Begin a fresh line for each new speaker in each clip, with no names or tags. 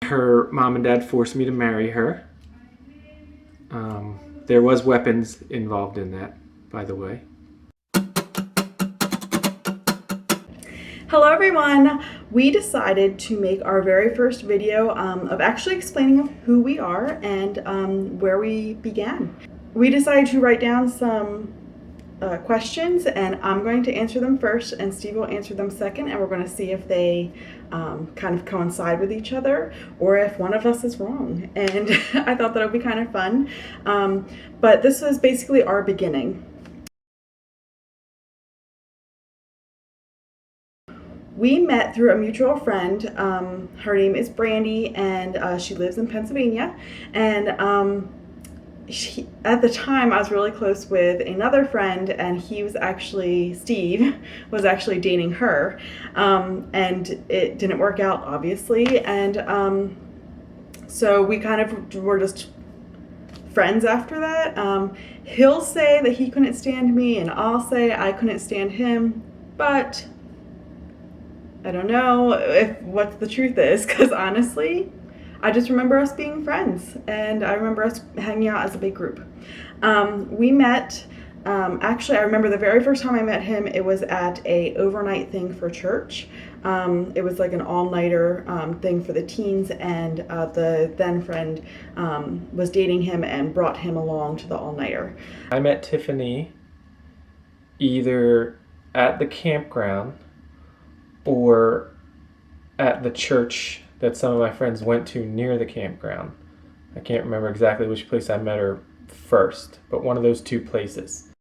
Her mom and dad forced me to marry her. There was weapons involved in that, by the way.
Hello everyone! We decided to make our very first video of actually explaining who we are and where we began. We decided to write down some questions, and I'm going to answer them first and Steve will answer them second, and we're going to see if they kind of coincide with each other or if one of us is wrong. And I thought that would be kind of fun. But this was basically our beginning. We met through a mutual friend. Her name is Brandy, and she lives in Pennsylvania. And at the time, I was really close with another friend, and Steve was actually dating her. And it didn't work out, obviously. And so we kind of were just friends after that. He'll say that he couldn't stand me, and I'll say I couldn't stand him. But I don't know what the truth is, because honestly, I just remember us being friends, and I remember us hanging out as a big group. We met, actually I remember the very first time I met him, it was at a overnight thing for church. It was like an all-nighter thing for the teens, and the then friend was dating him and brought him along to the all-nighter.
I met Tiffany either at the campground or at the church that some of my friends went to near the campground. I can't remember exactly which place I met her first, but one of those two places.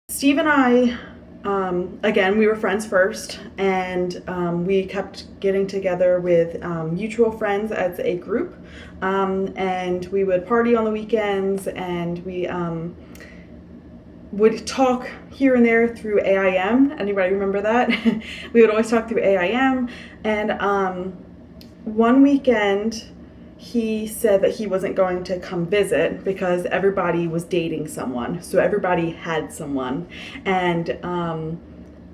Steve and I, again, we were friends first, and we kept getting together with mutual friends as a group, and we would party on the weekends, and we would talk here and there through AIM. Anybody remember that? We would always talk through AIM. And one weekend, he said that he wasn't going to come visit because everybody was dating someone. So everybody had someone. And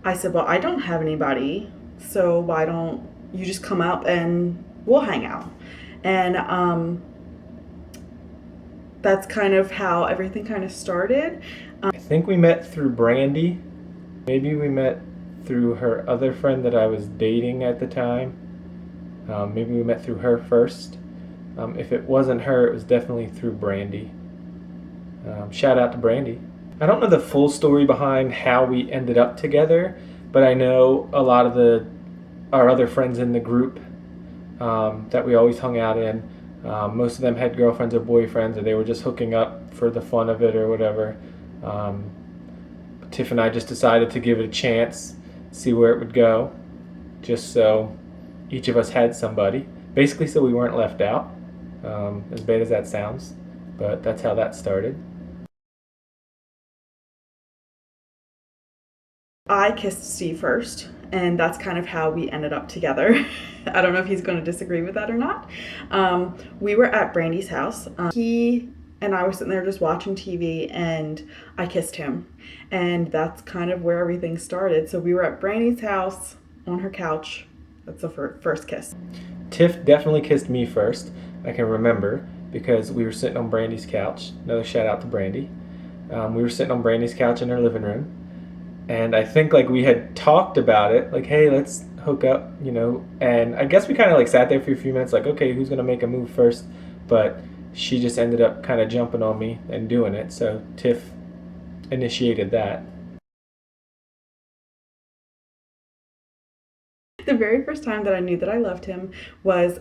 I said, well, I don't have anybody. So why don't you just come up and we'll hang out? And that's kind of how everything kind of started.
I think we met through Brandy. Maybe we met through her other friend that I was dating at the time. Maybe we met through her first. If it wasn't her, it was definitely through Brandy. Shout out to Brandy. I don't know the full story behind how we ended up together, but I know a lot of our other friends in the group that we always hung out in. Most of them had girlfriends or boyfriends, or they were just hooking up for the fun of it or whatever. Tiff and I just decided to give it a chance, see where it would go, just so each of us had somebody. Basically so we weren't left out, as bad as that sounds, but that's how that started.
I kissed Steve first, and that's kind of how we ended up together. I don't know if he's going to disagree with that or not. We were at Brandy's house. He and I were sitting there just watching TV, and I kissed him. And that's kind of where everything started. So we were at Brandy's house on her couch. That's the first kiss.
Tiff definitely kissed me first. I can remember because we were sitting on Brandy's couch. Another shout out to Brandy. We were sitting on Brandy's couch in her living room. And I think like we had talked about it, like, hey, let's hook up, you know. And I guess we kind of like sat there for a few minutes like, okay, who's going to make a move first? But she just ended up kind of jumping on me and doing it. So Tiff initiated that.
The very first time that I knew that I loved him was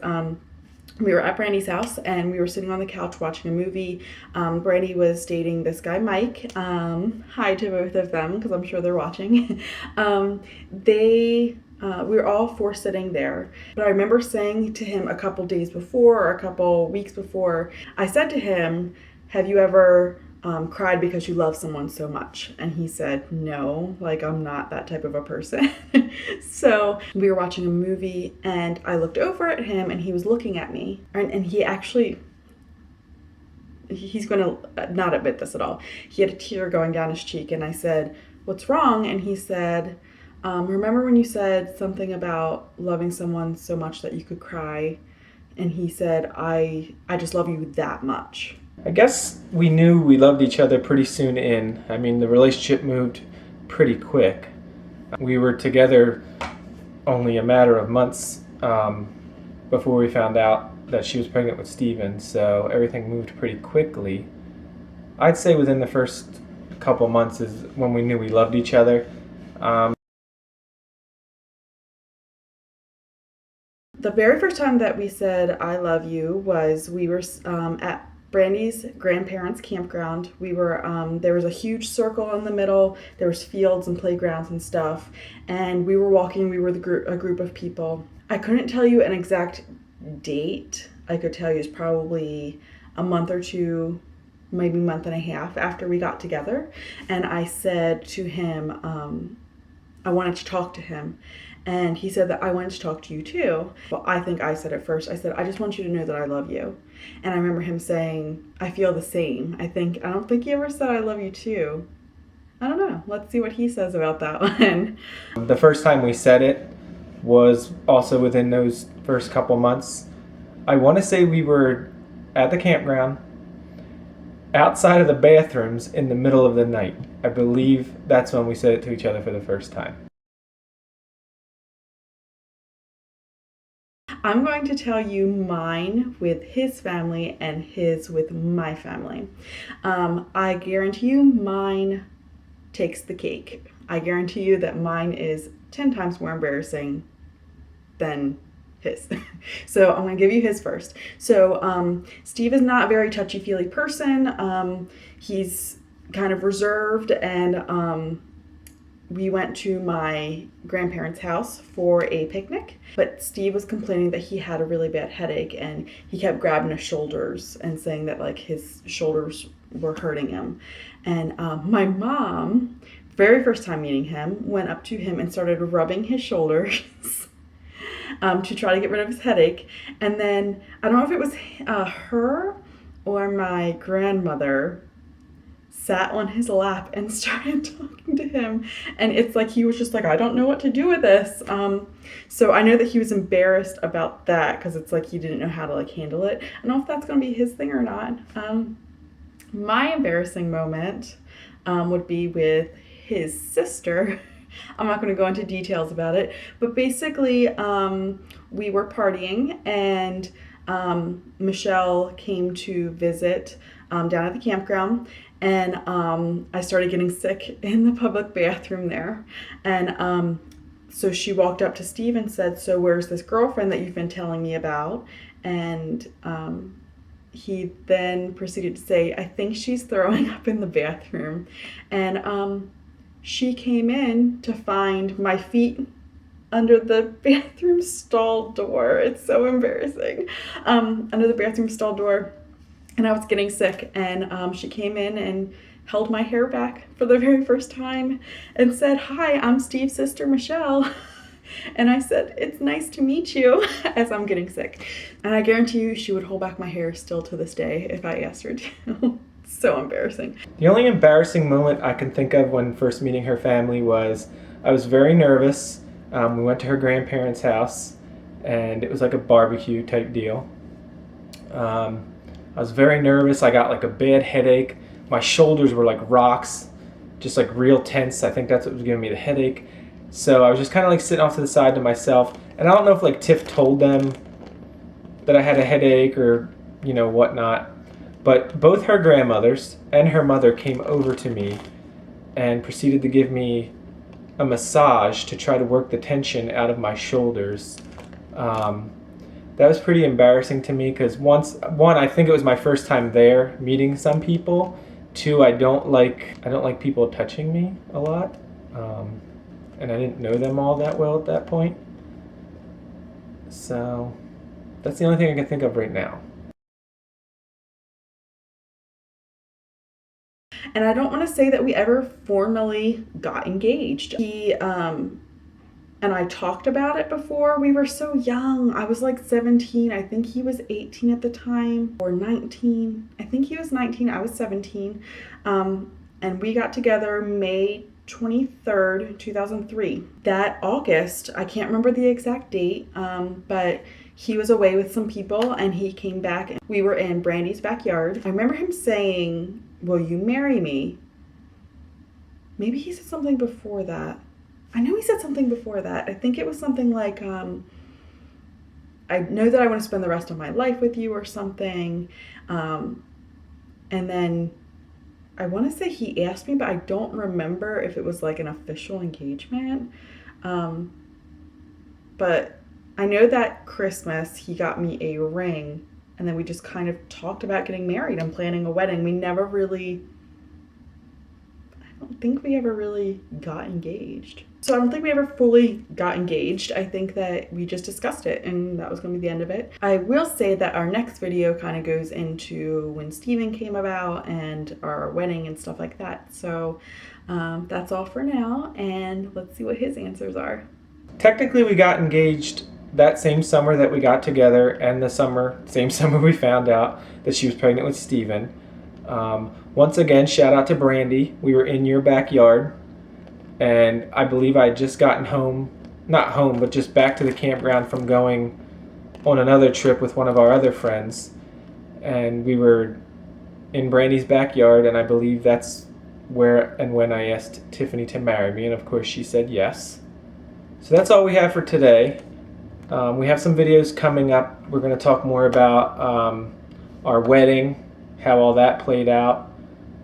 we were at Brandy's house, and we were sitting on the couch watching a movie. Brandy was dating this guy, Mike. Hi to both of them, because I'm sure they're watching. We were all four sitting there. But I remember saying to him a couple days before, or a couple weeks before, I said to him, have you ever cried because you love someone so much? And he said, no, like I'm not that type of a person. So we were watching a movie, and I looked over at him, and he was looking at me, and he actually, he's going to not admit this at all. He had a tear going down his cheek, and I said, what's wrong? And he said, Remember when you said something about loving someone so much that you could cry? And he said, I just love you that much.
I guess we knew we loved each other pretty soon in. I mean, the relationship moved pretty quick. We were together only a matter of months before we found out that she was pregnant with Steven, so everything moved pretty quickly. I'd say within the first couple months is when we knew we loved each other.
The very first time that we said I love you was we were at Brandy's grandparents' campground. We were there was a huge circle in the middle. There was fields and playgrounds and stuff, and we were walking. We were a group of people. I couldn't tell you an exact date. I could tell you it's probably a month or two, maybe month and a half after we got together, and I said to him, I wanted to talk to him. And he said that I wanted to talk to you too. Well, I think I said it first. I said, I just want you to know that I love you. And I remember him saying, I feel the same. I don't think he ever said I love you too. I don't know. Let's see what he says about that one.
The first time we said it was also within those first couple months. I want to say we were at the campground, outside of the bathrooms in the middle of the night. I believe that's when we said it to each other for the first time.
I'm going to tell you mine with his family and his with my family. I guarantee you mine takes the cake. I guarantee you that mine is 10 times more embarrassing than his. So I'm going to give you his first. So Steve is not a very touchy-feely person. He's kind of reserved, and we went to my grandparents' house for a picnic, but Steve was complaining that he had a really bad headache, and he kept grabbing his shoulders and saying that like his shoulders were hurting him. And my mom, very first time meeting him, went up to him and started rubbing his shoulders to try to get rid of his headache. And then I don't know if it was her or my grandmother sat on his lap and started talking to him, and it's like he was just like, I don't know what to do with this. So I know that he was embarrassed about that, because it's like he didn't know how to like handle it. I don't know if that's gonna be his thing or not. My embarrassing moment would be with his sister. I'm not going to go into details about it, but basically we were partying, and Michelle came to visit down at the campground, and I started getting sick in the public bathroom there. And so she walked up to Steve and said, so where's this girlfriend that you've been telling me about? And he then proceeded to say, I think she's throwing up in the bathroom. And she came in to find my feet under the bathroom stall door. It's so embarrassing. Under the bathroom stall door. And I was getting sick, and she came in and held my hair back for the very first time and said, hi, I'm Steve's sister, Michelle. And I said, it's nice to meet you, as I'm getting sick. And I guarantee you she would hold back my hair still to this day if I asked her to. So embarrassing.
The only embarrassing moment I can think of when first meeting her family was I was very nervous. We went to her grandparents' house, and it was like a barbecue type deal. I was very nervous. I got like a bad headache. My shoulders were like rocks, just like real tense. I think that's what was giving me the headache. So I was just kind of like sitting off to the side to myself. And I don't know if like Tiff told them that I had a headache or, you know, whatnot. But both her grandmothers and her mother came over to me and proceeded to give me a massage to try to work the tension out of my shoulders. That was pretty embarrassing to me because one, I think it was my first time there meeting some people. Two, I don't like people touching me a lot, and I didn't know them all that well at that point. So that's the only thing I can think of right now.
And I don't want to say that we ever formally got engaged. He and I talked about it before. We were so young. I was like 17. I think he was 18 at the time, or 19. I think he was 19. I was 17. And we got together May 23rd, 2003. That August, I can't remember the exact date, but he was away with some people and he came back. We were in Brandy's backyard. I remember him saying, "Will you marry me?" Maybe he said something before that. I know he said something before that. I think it was something like, I know that I want to spend the rest of my life with you or something. And then I want to say he asked me, but I don't remember if it was like an official engagement. But I know that Christmas he got me a ring, and then we just kind of talked about getting married and planning a wedding. We never really, I don't think we ever really got engaged. So I don't think we ever fully got engaged. I think that we just discussed it and that was going to be the end of it. I will say that our next video kind of goes into when Steven came about and our wedding and stuff like that. So that's all for now, and let's see what his answers are.
Technically, we got engaged that same summer that we got together, and the same summer we found out that she was pregnant with Steven. Once again, shout out to Brandy. We were in your backyard, and I believe I had just gotten home, not home, but just back to the campground from going on another trip with one of our other friends. And we were in Brandy's backyard, and I believe that's where and when I asked Tiffany to marry me, and of course she said yes. So that's all we have for today. We have some videos coming up. We're going to talk more about our wedding, how all that played out,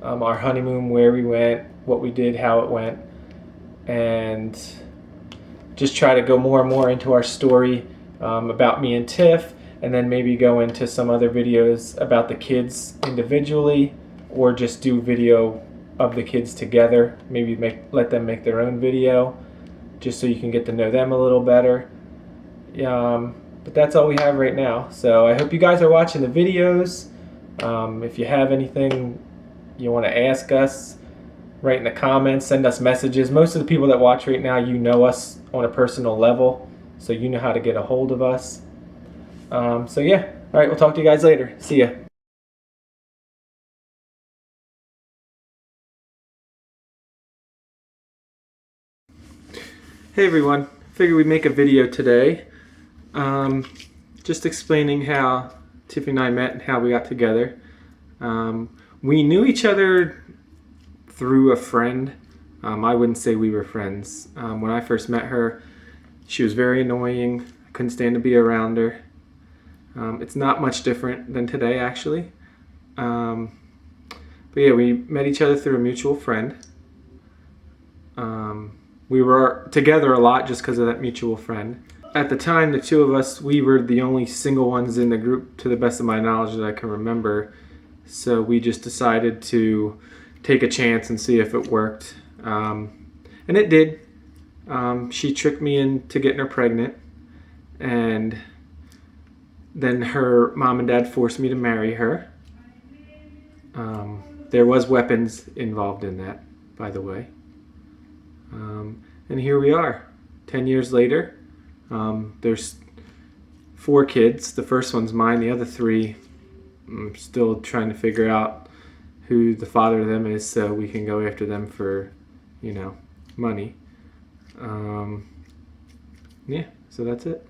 our honeymoon, where we went, what we did, how it went, and just try to go more and more into our story about me and Tiff, and then maybe go into some other videos about the kids individually, or just do video of the kids together. Maybe let them make their own video, just so you can get to know them a little better. But that's all we have right now. So I hope you guys are watching the videos. If you have anything you want to ask us, write in the comments, send us messages. Most of the people that watch right now, you know us on a personal level, so you know how to get a hold of us. So yeah, all right, we'll talk to you guys later. See ya. Hey everyone, figured we'd make a video today, just explaining how Tiffany and I met and how we got together. We knew each other through a friend. I wouldn't say we were friends. When I first met her, she was very annoying. I couldn't stand to be around her. It's not much different than today, actually. But yeah, we met each other through a mutual friend. We were together a lot just because of that mutual friend. At the time, the two of us, we were the only single ones in the group, to the best of my knowledge, that I can remember. So we just decided to take a chance and see if it worked. And it did. She tricked me into getting her pregnant. And then her mom and dad forced me to marry her. There was weapons involved in that, by the way. And here we are, 10 years later. There's 4 kids. The first one's mine. The other 3, I'm still trying to figure out who the father of them is, so we can go after them for, money. Yeah, so that's it.